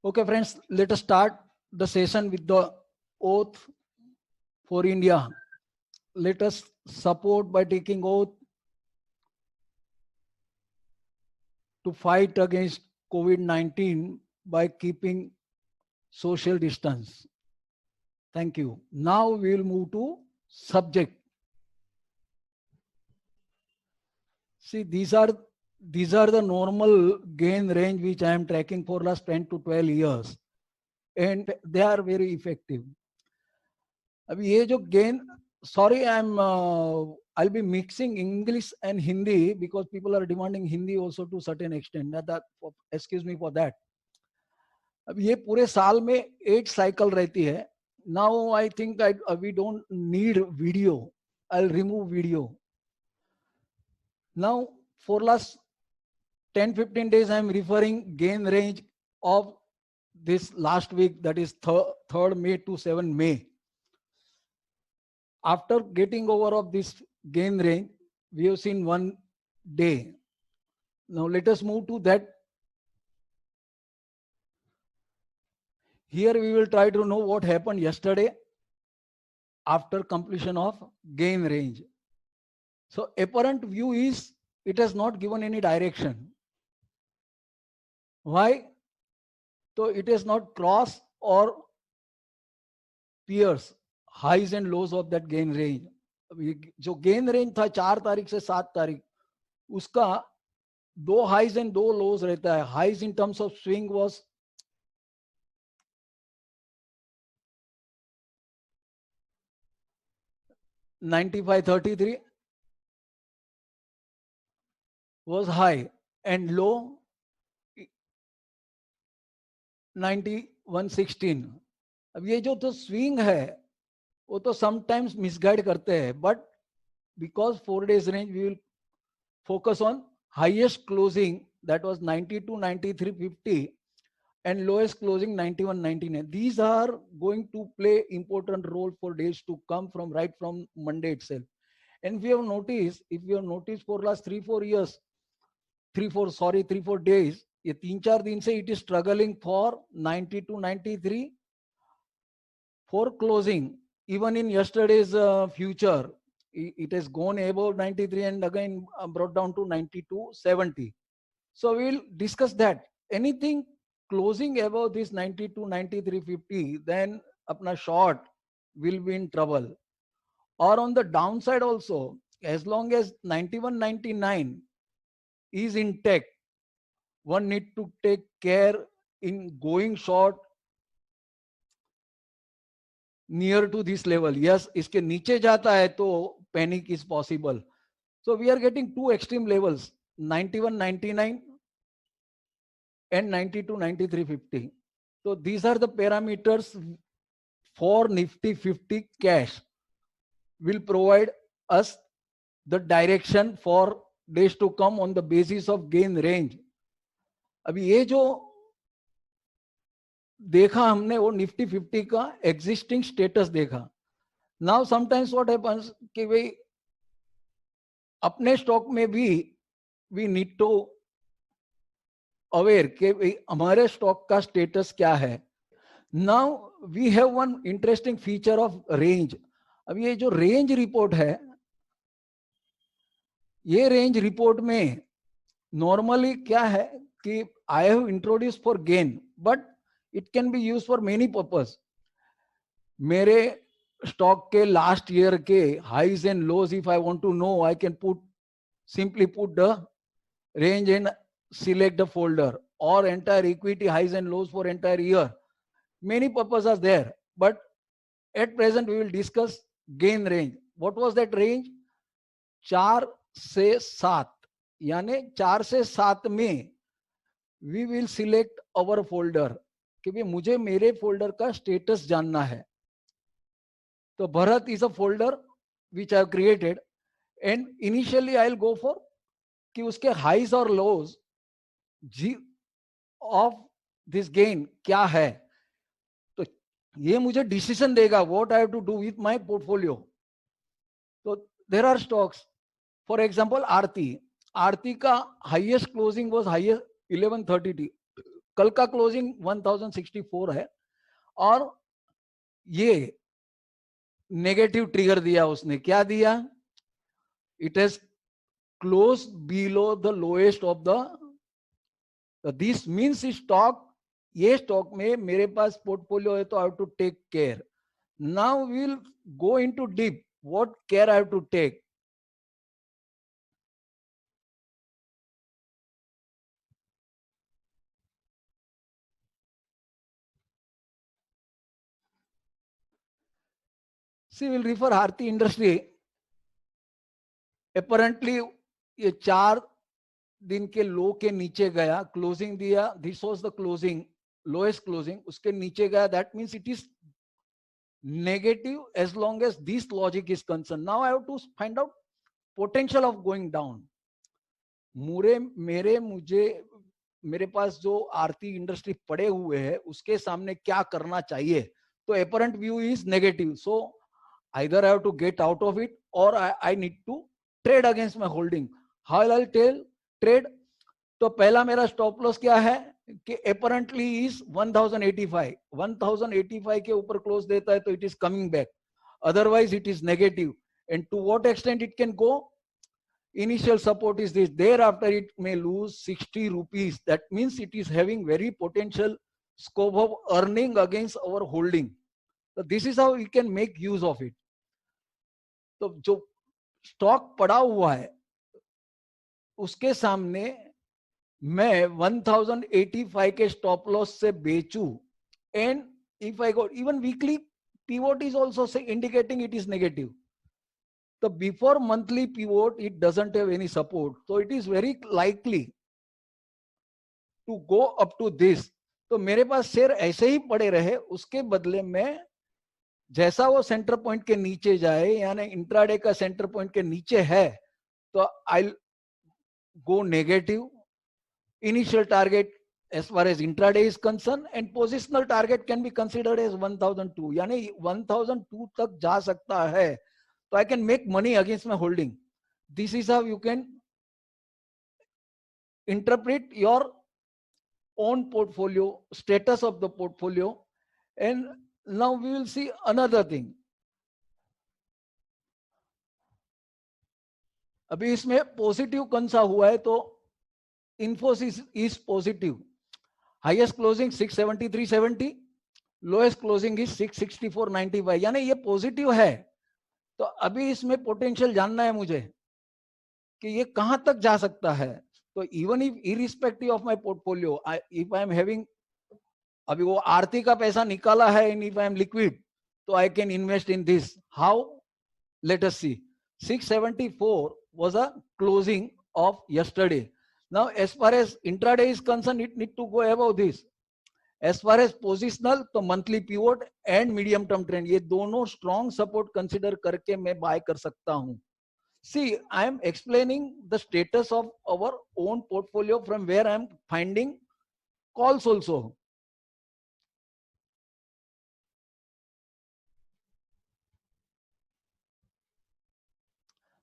Okay, friends, let us start the session with the oath for India. Let us support by taking oath to fight against COVID-19 by keeping social distance. Thank you. Now we will move to subject. See, these are the normal gain range which I am tracking for last 10 to 12 years, and they are very effective. अभी ये जो gain, sorry, I'll be mixing English and Hindi because people are demanding Hindi also to certain extent. Excuse me for that. अब ये पूरे साल में 8 cycle रहती है. Now I think we don't need video. I'll remove video. Now for last 10-15 days I am referring gain range of this last week, that is 3rd May to 7th May. After getting over of this gain range, we have seen one day. Now let us move to that. Here we will try to know what happened yesterday after completion of gain range. So apparent view is it has not given any direction. Why? So it has not crossed or pierced highs and lows of that gain range. जो gain range था 4 तारीख से 7 तारीख, उसका 2 highs and 2 lows रहता है. Highs in terms of swing was 95.33 was high and low 91.16. अब ये जो तो स्विंग है वो तो समटाइम्स मिसगाइड करते हैं, but because 4 days range we will focus on highest closing, that was 92, 93.50 and lowest closing 91.99. These are going to play important role for days to come from right from Monday itself. And if you have noticed for last 3-4 years, 3-4 days, ये 3-4 दिन से it is struggling for 92, 93 for closing. Even in yesterday's future, it has gone above 93 and again brought down to 92.70. So we will discuss that. Anything closing above this 92, 93.50, then apna short will be in trouble. Or on the downside also, as long as 91.99 is intact, one need to take care in going short near to this level. Yes, iske niche jata hai to panic is possible. So we are getting two extreme levels, 91.99 and 92, 93.50. So these are the parameters for Nifty 50 cash will provide us the direction for days to come on the basis of gain range. अभी ये जो देखा हमने वो Nifty 50 का existing status देखा. Now sometimes what happens कि भाई अपने स्टॉक में भी वी नीड टू अवेयर कि भाई हमारे स्टॉक का स्टेटस क्या है. Now we have one interesting feature of range. अब ये जो रेंज रिपोर्ट है, ये रेंज रिपोर्ट में नॉर्मली क्या है कि I have introduce for gain, but it can be use for many purpose. मेरे स्टॉक के लास्ट ईयर के highs and lows if I want to know, I can simply put the range and select the folder, or entire equity highs and lows for entire year. Many purposes are there, but at present we will discuss gain range. What was that range? 4 से 7, यानी 4 से 7 में we will select our folder कि भाई मुझे मेरे folder का status जानना है. तो Bharat is a folder which I have created, and initially I'll go for कि उसके highs और lows of this gain क्या है. तो ये मुझे डिसीजन देगा what I have to do with my portfolio. तो there are stocks, for example आरती का हाईएस्ट क्लोजिंग was highest 11.30 कल का क्लोजिंग 1064 है और ये नेगेटिव ट्रिगर दिया उसने, क्या दिया? It has close below the lowest of the, this means stock, ये स्टॉक में मेरे पास पोर्टफोलियो है तो I have to take care. Now we will go into deep, what care I have to take. See will refer Aarti industry. Apparently ये 4 दिन के लो के नीचे गया, क्लोजिंग दिया, this was the closing, lowest closing, उसके नीचे गया. That means it is negative as long as this logic is concerned. Now I have to find out potential of going down. मेरे पास जो आरती इंडस्ट्री पड़े हुए हैं उसके सामने क्या करना चाहिए? तो apparent view is negative, so either I have to get out of it or I need to trade against my holding. How will I trade? तो पहला मेरा स्टॉप लॉस क्या है कि apparently is 1085. 1085 के ऊपर क्लोज देता है तो it is coming back, otherwise it is negative. And to what extent it can go? Initial support is this, thereafter it may lose 60 rupees. That means it is having very potential scope of earning against our holding. So this is how we can make use of it. तो जो stock पड़ा हुआ है उसके सामने मैं 1085 के stop loss से बेचूं, and if I go even weekly pivot is also say indicating it is negative. So before monthly pivot it doesn't have any support, so it is very likely to go up to this. तो मेरे पास share ऐसे ही पड़े रहे, उसके बदले में जैसा वो सेंटर पॉइंट के नीचे जाए, यानी इंट्राडे का सेंटर पॉइंट के नीचे है तो आई गो negative. Initial target as far as intraday is concerned and positional target can be considered as 1002, यानी 1002 तक जा सकता है तो I can make money against my holding. This is how you can interpret your own portfolio, status of the portfolio. And now we will see another thing. अभी इसमें positive कौन सा हुआ है? तो Infosys is positive. Highest closing 673.70, lowest closing is 664.95, यानी ये positive है. तो अभी इसमें पोटेंशियल जानना है मुझे कि ये कहां तक जा सकता है. तो even if irrespective of my portfolio, if I am having, अभी वो आरती का पैसा निकाला है and if I am liquid तो I can invest in this. How? Let us see. 674 was a closing of yesterday. Now as far as intraday is concerned it need to go above this. As far as positional तो monthly pivot and medium term trend, ये दोनों strong support consider करके मैं buy कर सकता हूं. See, I am explaining the status of our own portfolio from where I am finding calls also.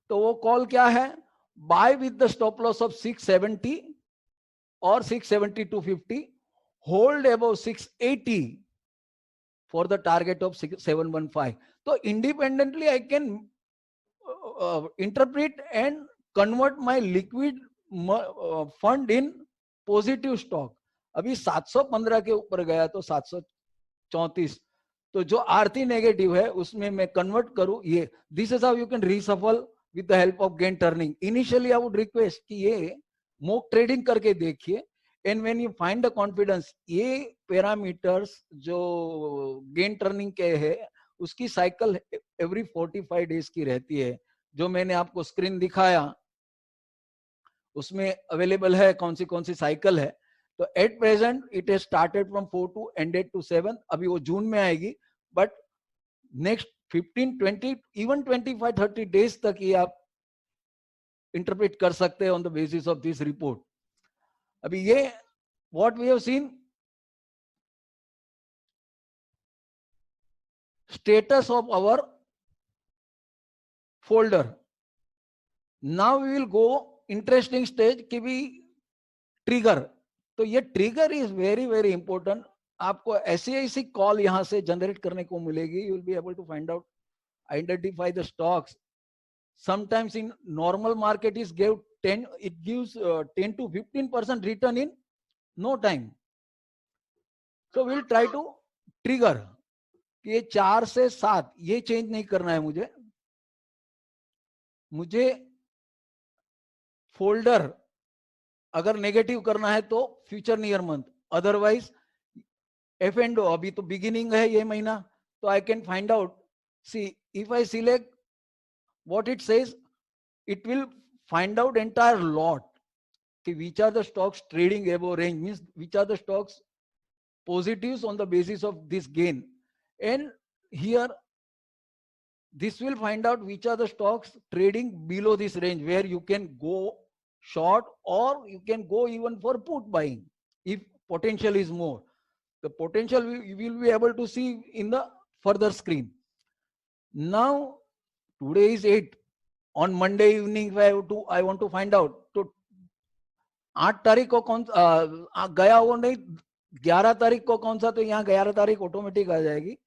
तो वो कॉल क्या है? Buy with the stop loss of 670 or 670-250, hold above 680 for the target of 715. So independently I can interpret and convert my liquid fund in positive stock. अभी 715 के ऊपर गया तो 734, तो जो आरती नेगेटिव है उसमें मैं कन्वर्ट करूं ये. This is how you can reshuffle with the help of gain turning. Initially I would request कि ये mock trading करके देखिए, and when you find the confidence, ये parameters जो gain turning के है उसकी साइकिल every 45 days की रहती है. जो मैंने आपको स्क्रीन दिखाया उसमें अवेलेबल है कौन सी साइकिल है. तो at present it has started from 4 to ended to 7. अभी वो जून में आएगी, बट नेक्स्ट 15, 20, इवन 25, 30 डेज तक ये आप इंटरप्रेट कर सकते हैं on the basis of this report. अभी ये what we have seen, status of our folder. Now we will go interesting stage कि भी ट्रिगर तो ये trigger is very very important. आपको ऐसी ऐसी कॉल यहां से जनरेट करने को मिलेगी. You will be able to find out, identify the stocks. Sometimes in normal market is give 10, it gives 10 to 15% return in no time. So we'll try to trigger कि ये 4 से 7 ये चेंज नहीं करना है. मुझे फोल्डर अगर नेगेटिव करना है तो future near month, otherwise F and O. अभी तो बिगिनिंग है ये महीना, तो I can find out. See if I select what it says, it will find out entire lot कि which are the stocks trading above range, means which are the stocks positives on the basis of this gain. And here this will find out which are the stocks trading below this range where you can go short or you can go even for put buying if potential is more. The potential you will be able to see in the further screen. Now today is 8. On Monday evening if I want to find out, तो 8 तारीख को कौन गया वो नहीं, 11 तारीख को कौन सा, तो यहाँ 11 तारीख ऑटोमेटिक आ जाएगी.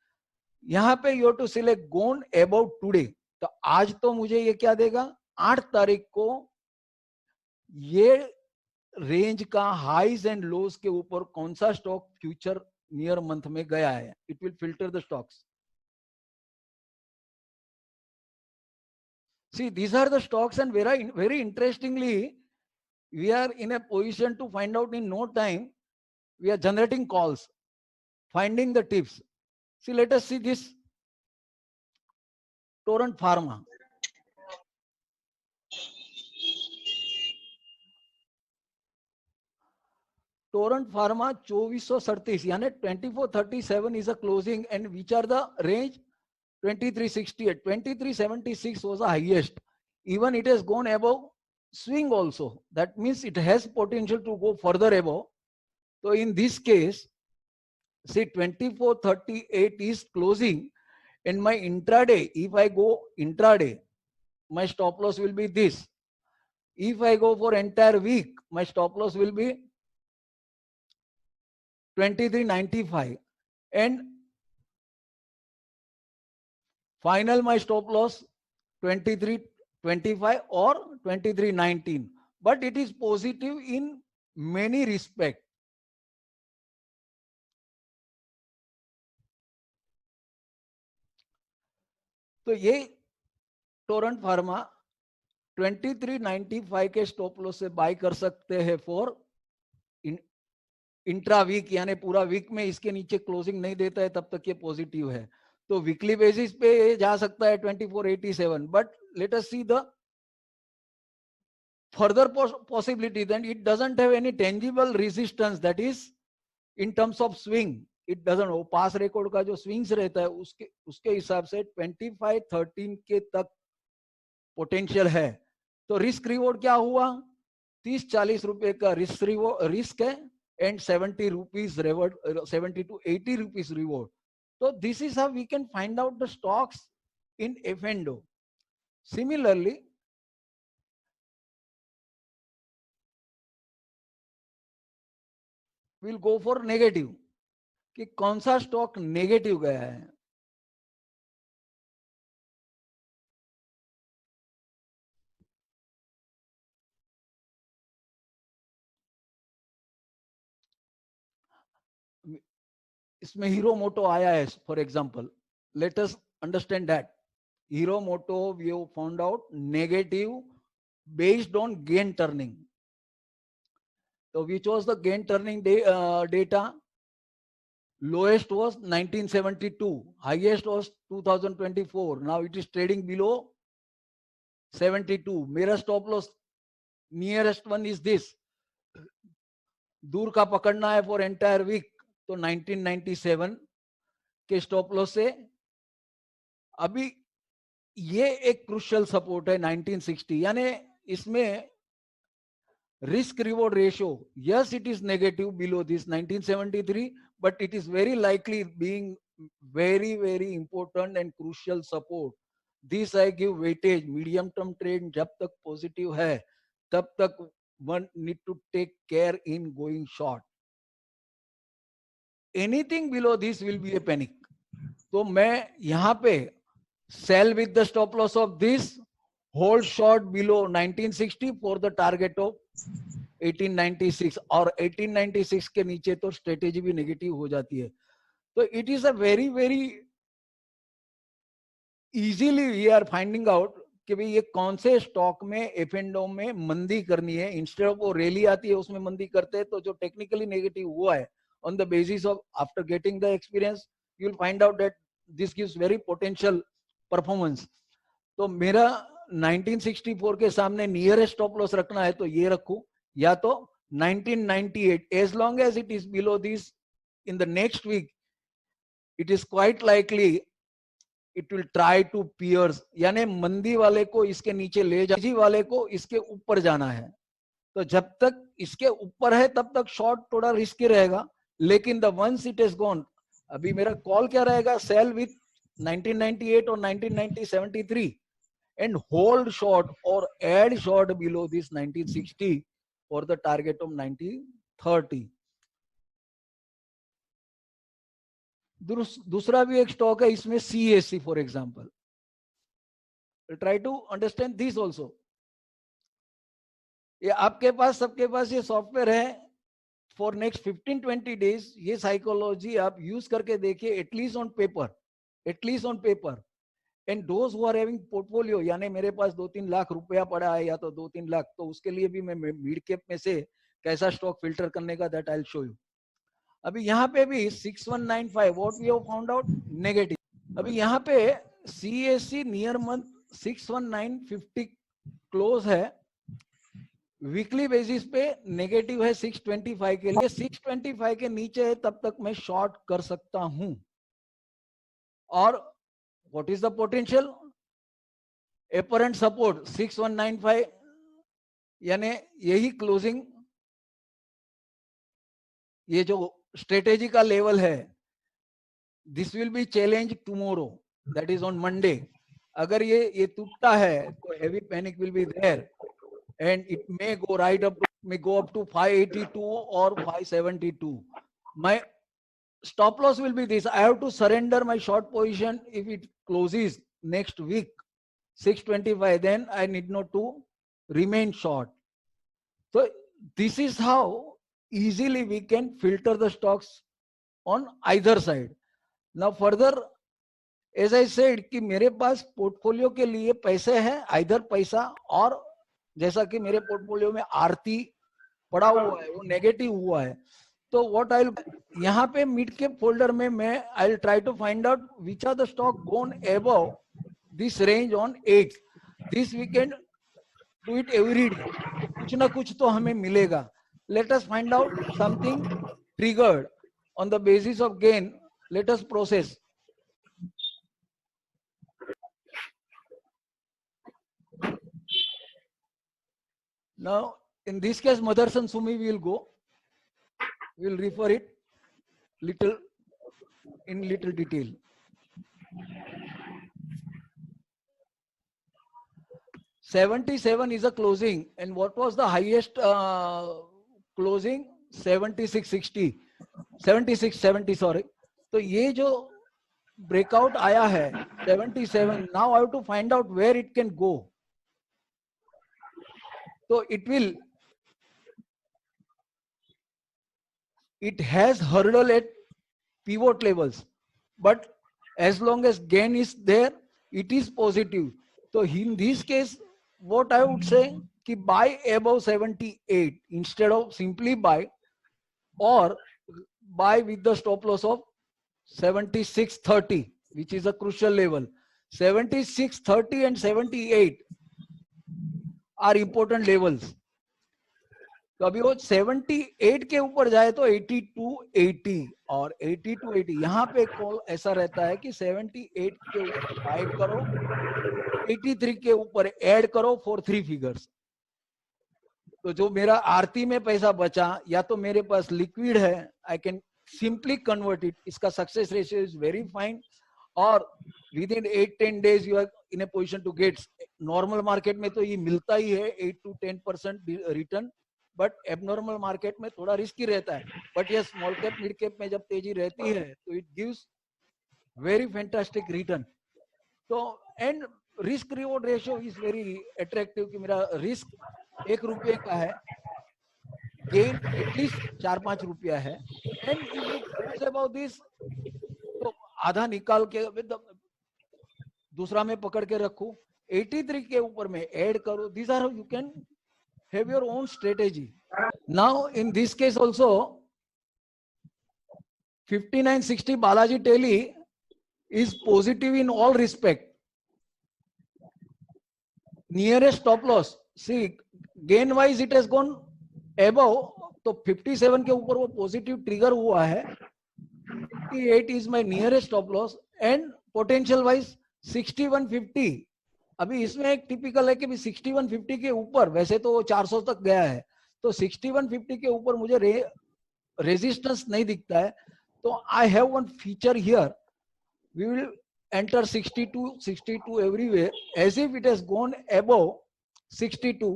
यहाँ पे you to select gone about today. तो आज तो मुझे ये क्या देगा, 8 तारीख को ये रेंज का हाइज एंड लोज के ऊपर कौन सा स्टॉक फ्यूचर नियर मंथ में गया है. It will filter the stocks. See, these are the stocks, and very, very interestingly, we are in a position to find out in no time. We are generating calls, finding the tips. See, let us see this Torrent Pharma. Torrent Pharma 2437 यानी 2437 is a closing, and which are the range 2368. 2376 was the highest. Even it has gone above swing also. That means it has potential to go further above. So in this case, see 2438 is closing, and my intraday, if I go intraday, my stop loss will be this. If I go for entire week, my stop loss will be 2395, and final my stop loss 2325 or 2319. But it is positive in many respects. तो ये Torrent pharma 2395 के stop loss से bye कर सकते हैं for intra week, यानी पूरा week में इसके नीचे क्लोजिंग नहीं देता है तब तक ये पॉजिटिव है. तो वीकली बेसिस पे ये जा सकता है 2487. But let us see the further possibility, then it doesn't have any tangible resistance, that is in terms of swing. It doesn't. वो पास रिकॉर्ड का जो स्विंग्स रहता है उसके हिसाब से 2513 के तक पोटेंशियल है. तो रिस्क रिवॉर्ड क्या हुआ, 30-40 रुपए का रिस्क है, and 70 rupees reward, 70 to 80 rupees reward. तो this is how we can find out the stocks in F&O. Similarly will go for negative, कि कौन सा स्टॉक नेगेटिव गया है. इसमें हीरो मोटो आया है for example. Let us understand that. Hero Moto we have found out negative based on gain turning. So which was the gain turning data? Lowest was 1972, highest was 2024. Now it is trading below 72. मेरा stop loss nearest one is this. दूर का पकड़ना है for entire week, तो 1997 के stop loss से अभी ये एक क्रूशियल सपोर्ट है 1960. यानी इसमें risk reward ratio, yes, it is negative below this 1973, but it is very likely being very very important and crucial support. This I give weightage. medium term trade जब तक positive है तब तक one need to take care in going short. Anything below this will be a panic. तो मैं यहाँ पे sell with the stop loss of this, hold short below 1960 for the target of 1896, और 1896 के नीचे तो स्ट्रेटेजी भी नेगेटिव हो जाती है. तो it is a very very easily we are finding out कि भाई ये कौन से स्टॉक में एफ एंड ओ में मंदी करनी है. इंस्टेड ऑफ वो रैली आती है उसमें मंदी करते हैं. तो जो टेक्निकली नेगेटिव हुआ है, on the basis of after getting the experience you will find out that this gives very potential performance. तो मेरा 1964 के सामने नियरेस्ट स्टॉप लॉस रखना है तो ये रखूं, या तो 1998. As long as it is below this in the next week, it is quite likely it will try to pierce, यानी मंदी वाले को इसके नीचे ले जा, वाले को इसके ऊपर जाना है. तो जब तक इसके ऊपर है तब तक शॉर्ट थोड़ा रिस्की रहेगा. लेकिन the ones it is gone, अभी मेरा कॉल क्या रहेगा, सेल विथ 1998 और 1973 and hold short or add short below this 1960 for the target of 1930. दूसरा भी एक स्टॉक है इसमें, CAC for example. Try to understand this also. ये आपके पास सबके पास ये सॉफ्टवेयर है फॉर नेक्स्ट 15-20 डेज. ये साइकोलॉजी आप यूज करके देखिए, at least on paper. And those who are having portfolio, यानी मेरे पास 2-3 लाख रुपया पड़ा है या तो 2-3 लाख, तो उसके लिए भी मैं मिड कैप में से कैसा स्टॉक फिल्टर करने का, that I will show you. अभी यहाँ पे भी 6195 what we have found out, negative. अभी यहाँ पे CAC नियर मंथ 61950 क्लोज है. वीकली बेसिस पे नेगेटिव है 625 के लिए. 625 के नीचे है तब तक मैं शॉर्ट कर सकता हूं. और what is the potential? Apparent support 6195, यानी यही क्लोजिंग, ये जो स्ट्रेटेजी का लेवल है, this will be challenge tomorrow, that is on Monday. अगर ये टूटता है तो heavy panic will be there and it may go right up, may go up to 582 और 572. My stop loss will be this. I have to surrender my short position if it closes next week 625, then I need not to remain short. So this is how easily we can filter the stocks on either side. Now further, as I said कि मेरे पास portfolio के लिए पैसे हैं, either पैसा, और जैसा कि मेरे पोर्टफोलियो में आरती पड़ा हुआ है, वो नेगेटिव हुआ है. तो व्हाट आई यहाँ पे मिड कैप फोल्डर में मैं I will try to find out which are the stock gone above this range on 8. This we can do it every day. कुछ ना कुछ तो हमें मिलेगा. Let us find out something triggered on the basis of gain. Let us process. Now in this case Motherson Sumi we will go. We will refer it in little detail. $77 is a closing, and what was the highest closing? 7660, 7670 sorry. तो ये जो breakout आया है 77, now I have to find out where it can go. तो it has hurdle at pivot levels, but as long as gain is there, it is positive. So in this case, what I would say, कि buy above 78 instead of simply buy, or buy with the stop loss of 7630, which is a crucial level. 7630 and 78 are important levels. तो अभी वो 78 के ऊपर जाए तो 8280 और 8280, यहाँ पे कॉल ऐसा रहता है कि 78 के ऊपर बाय करो, 83 के ऊपर ऐड करो फॉर 3 फिगर्स. तो जो मेरा आरती में पैसा बचा, या तो मेरे पास लिक्विड है, I can simply convert it. इसका success ratio is very fine, और within 8-10 days you are in a position to get. Normal market में तो ये मिलता ही है 8 to 10% return. But abnormal market में थोड़ा रिस्की रहता है, बट ये स्मॉल कैप मिड कैप में जब तेजी रहती है तो it gives very fantastic return. तो and risk reward ratio is very attractive कि मेरा रिस्क 1 रुपये का है, गेन एटलीस्ट 4-5 रुपया है, and if it goes about this तो आधा निकाल के दूसरा में पकड़ के रखूं, 83 के ऊपर में ऐड करो। These are you can have your own strategy. Now in this case also 5960 Balaji Tele is positive in all respect. Nearest stop loss, see gain wise it has gone above, तो 57 के ऊपर वो positive trigger हुआ है। 58 is my nearest stop loss and potential wise 6150। अभी इसमें एक typical है कि 6150 के ऊपर, वैसे तो 400 तक गया है, तो 6150 के ऊपर मुझे रेजिस्टेंस नहीं दिखता है। तो I have one feature here, we will enter 62 everywhere as if it has gone above 62।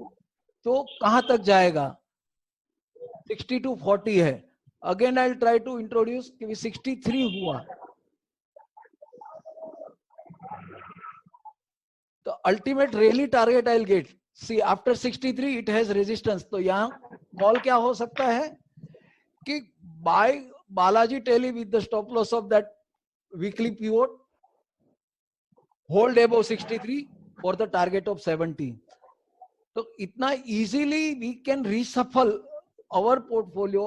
तो कहां तक जाएगा? 6240 है। Again I try to introduce कि 63 हुआ, तो ultimate really target I will get. See after 63 it has resistance. तो यहां कॉल क्या हो सकता है कि buy Balaji tele with the stop loss of that weekly pivot, hold above 63 for the target of 70। तो इतना easily we can reshuffle our portfolio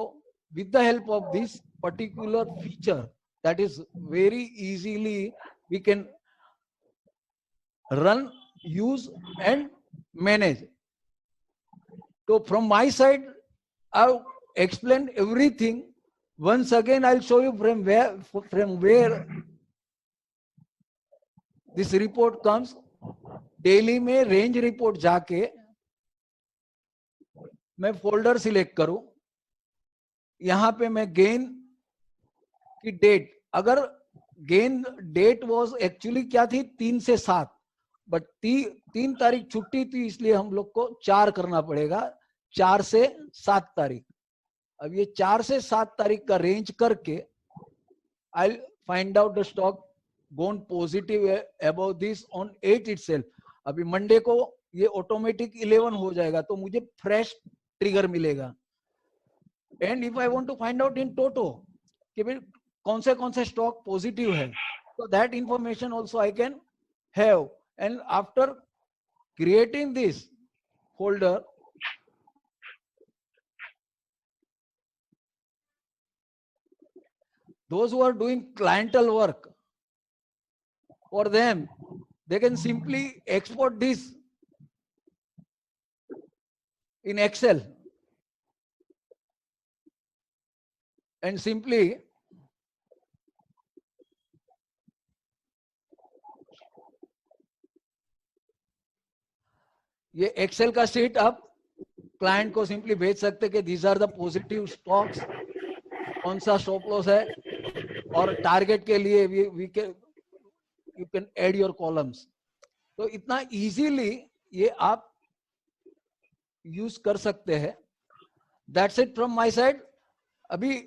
with the help of this particular feature, that is very easily we can run, use and manage। So from my side I've explained everything। Once again I'll show you from where this report comes। Daily में range report जाके मैं folder select करूं, यहां पे मैं gain की date, अगर gain date was actually क्या थी 3 से 7, बट 3 तारीख छुट्टी थी इसलिए हम लोग को 4 करना पड़ेगा, 4 से 7 तारीख। अब ये 4 से 7 तारीख का रेंज करके I find out the stock gone positive above this on 8 itself। अभी मंडे को ये ऑटोमेटिक 11 हो जाएगा, तो मुझे फ्रेश ट्रिगर मिलेगा। And if I want to find out in toto कि भाई कौन से स्टॉक पॉजिटिव है, तो that information also I can have. And after creating this folder, those who are doing clientele work, for them they can simply export this in Excel and simply ये excel का sheet आप client को simply भेज सकते कि these are the positive stocks, कौन सा stop loss है, और टारगेट के लिए we can you can add your columns. तो इतना इजीली ये आप यूज कर सकते हैं। That's it from my side. अभी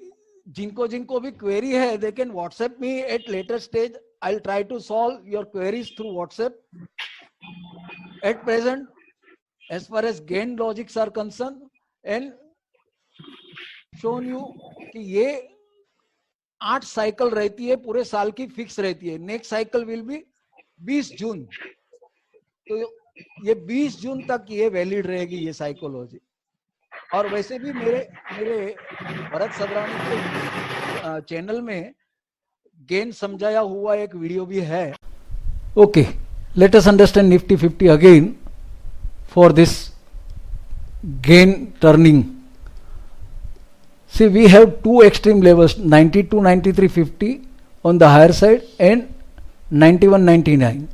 जिनको भी क्वेरी है they can WhatsApp me at later stage. I will try to solve your queries through WhatsApp. At present as far as gain logics are concerned and shown you कि ये 8 cycle रहती है, पूरे साल की फिक्स रहती है। नेक्स्ट साइकिल विल बी 20 जून, तो ये 20 जून तक ये वैलिड रहेगी ये साइकोलॉजी। और वैसे भी मेरे भरत सदरानी के चैनल में गेन समझाया हुआ एक वीडियो भी है। Okay, late us understand Nifty 50 again for this gain turning. See, we have two extreme levels, 92, 93, 50 on the higher side and 91, 99.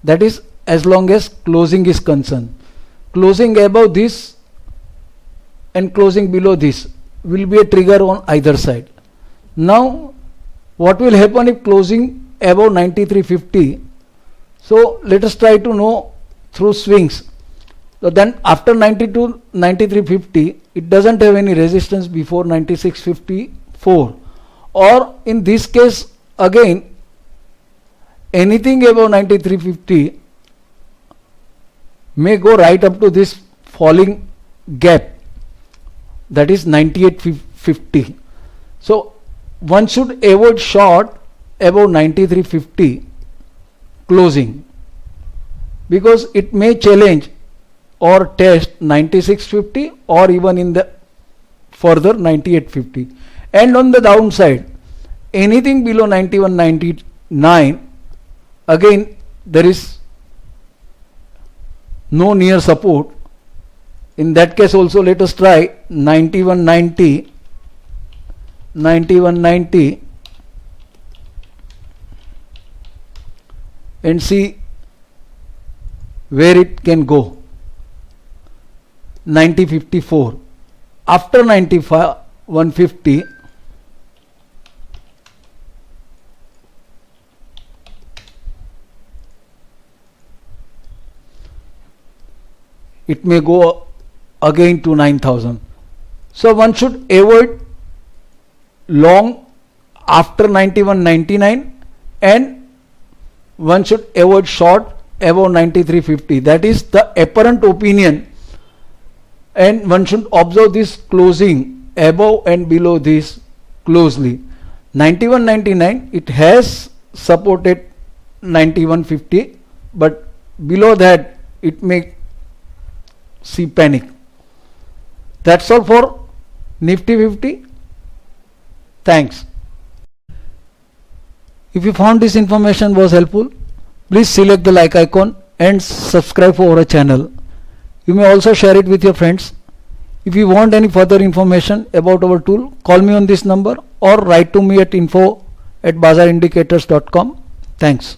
That is as long as closing is concerned. Closing above this and closing below this will be a trigger on either side. Now, what will happen if closing above 93, 50? So, let us try to know through swings. So then after 92, 93.50, it doesn't have any resistance before 96.54, or in this case again anything above 93.50 may go right up to this falling gap, that is 98.50. so one should avoid short above 93.50 closing, because it may challenge or test 96.50 or even in the further 98.50. And on the downside, anything below 91.99, again there is no near support. In that case also let us try 91.90, 91.90 and see where it can go. 90.54. After 95, 150, it may go again to 9,000. So one should avoid long after 91.99 and one should avoid short above 93.50. That is the apparent opinion, and one should observe this closing above and below this closely. 91.99 it has supported 91.50, but below that it may see panic. That's all for Nifty 50. Thanks. If you found this information was helpful, please select the like icon and subscribe for our channel. You may also share it with your friends. If you want any further information about our tool, call me on this number or write to me at info@bazarindicators.com. Thanks.